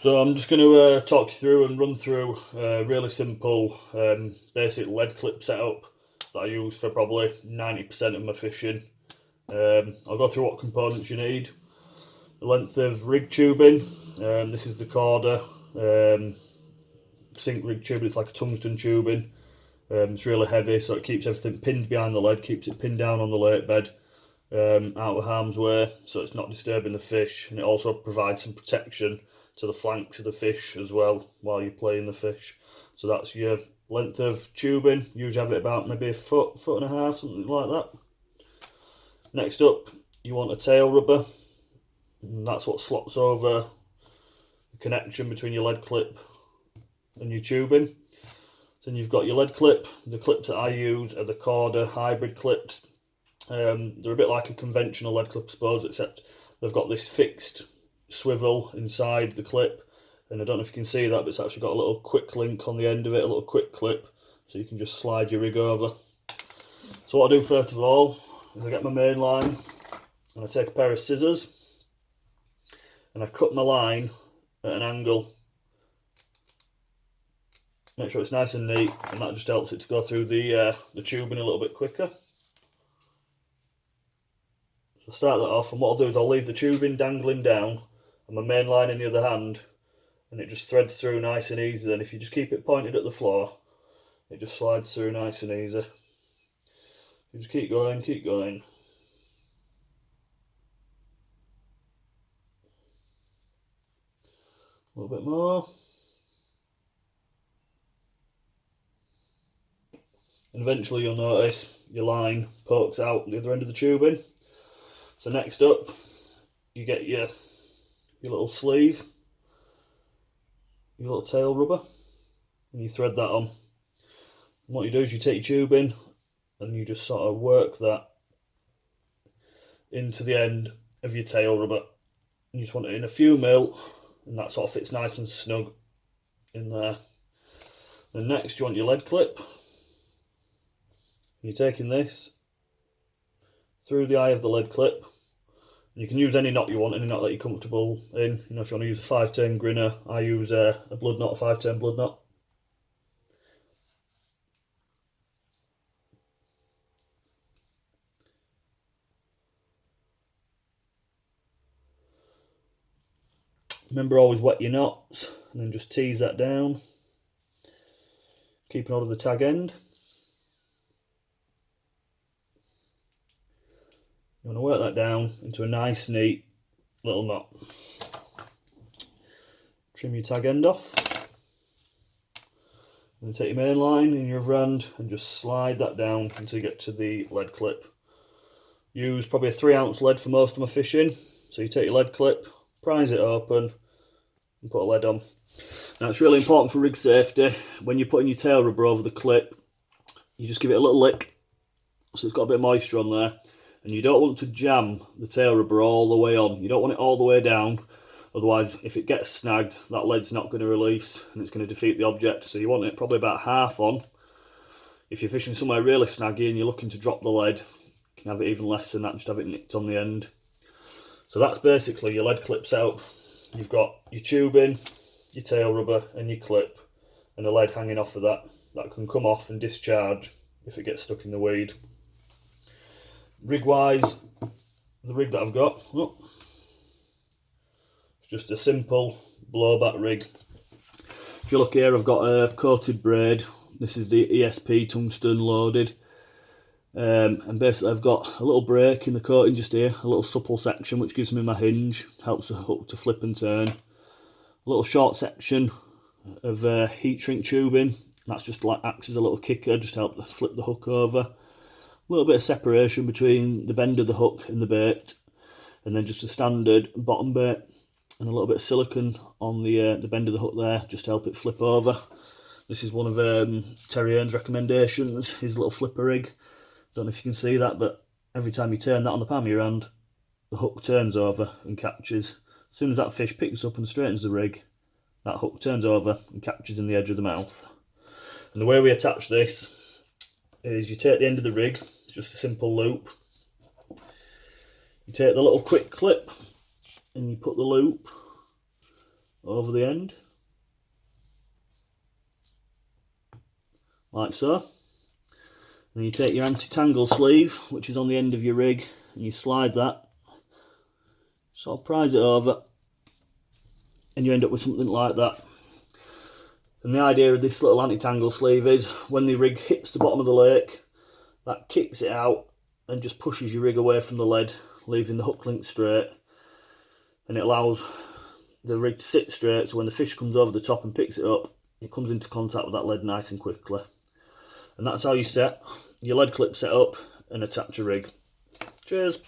So I'm just going to talk you through and run through a really simple basic lead clip setup that I use for probably 90% of my fishing. I'll go through what components you need. The length of rig tubing, this is the Corda sink rig tubing. It's like a tungsten tubing. It's really heavy, so it keeps everything pinned behind the lead, keeps it pinned down on the lake bed, out of harm's way, so it's not disturbing the fish, and it also provides some protection to the flanks of the fish as well while you're playing the fish. So that's your length of tubing. Usually have it about maybe a foot, foot and a half, something like that. Next up, you want a tail rubber, and that's what slots over the connection between your lead clip and your tubing. Then you've got your lead clip. The clips that I use are the Corda hybrid clips. They're a bit like a conventional lead clip, I suppose, except they've got this fixed swivel inside the clip, and I don't know if you can see that, but it's actually got a little quick link on the end of it, a little quick clip, so you can just slide your rig over. So what I do first of all is I get my main line and I take a pair of scissors and I cut my line at an angle. Make sure it's nice and neat, and that just helps it to go through the tubing a little bit quicker. So start that off, and what I'll do is I'll leave the tubing dangling down and my main line in the other hand, and it just threads through nice and easy. Then if you just keep it pointed at the floor, it just slides through nice and easy. You just keep going, keep going. A little bit more. And eventually you'll notice your line pokes out the other end of the tubing. So next up, you get your little sleeve, your little tail rubber, and you thread that on. And what you do is you take your tubing and you just sort of work that into the end of your tail rubber. And you just want it in a few mil, and that sort of fits nice and snug in there. Then next you want your lead clip. You're taking this through the eye of the lead clip. You can use any knot you want, any knot that you're comfortable in. You know, if you want to use a 5-turn grinner, I use a blood knot, a 5-turn blood knot. Remember, always wet your knots, and then just tease that down. Keeping hold of the tag end. You want to work that down into a nice, neat little knot. Trim your tag end off. And then take your main line in your other hand and just slide that down until you get to the lead clip. Use probably a 3-ounce lead for most of my fishing. So you take your lead clip, prise it open, and put a lead on. Now it's really important for rig safety. When you're putting your tail rubber over the clip, you just give it a little lick so it's got a bit of moisture on there. And you don't want to jam the tail rubber all the way on. You don't want it all the way down, otherwise if it gets snagged, that lead's not going to release and it's going to defeat the object. So you want it probably about half on. If you're fishing somewhere really snaggy and you're looking to drop the lead, you can have it even less than that, just have it nicked on the end. So that's basically your lead clip setup. You've got your tubing, your tail rubber and your clip, and a lead hanging off of that. That can come off and discharge if it gets stuck in the weed. Rig wise, the rig that I've got, it's just a simple blowback rig. If you look here, I've got a coated braid. This is the ESP tungsten loaded, and basically I've got a little break in the coating just here, a little supple section which gives me my hinge, helps the hook to flip and turn. A little short section of heat shrink tubing, that's just like acts as a little kicker, just to help flip the hook over. A little bit of separation between the bend of the hook and the bait, and then just a standard bottom bait, and a little bit of silicone on the bend of the hook there, just to help it flip over. This is one of Terry Earn's recommendations, his little flipper rig. Don't know if you can see that, but every time you turn that on the palm of your hand, the hook turns over and catches. As soon as that fish picks up and straightens the rig, that hook turns over and catches in the edge of the mouth. And the way we attach this is you take the end of the rig, it's just a simple loop. You take the little quick clip and you put the loop over the end, like so. Then you take your anti-tangle sleeve, which is on the end of your rig, and you slide that, sort of prise it over, and you end up with something like that. And the idea of this little anti-tangle sleeve is when the rig hits the bottom of the lake, that kicks it out and just pushes your rig away from the lead, leaving the hook link straight, and it allows the rig to sit straight, so when the fish comes over the top and picks it up, it comes into contact with that lead nice and quickly. And that's how you set your lead clip set up and attach a rig. Cheers!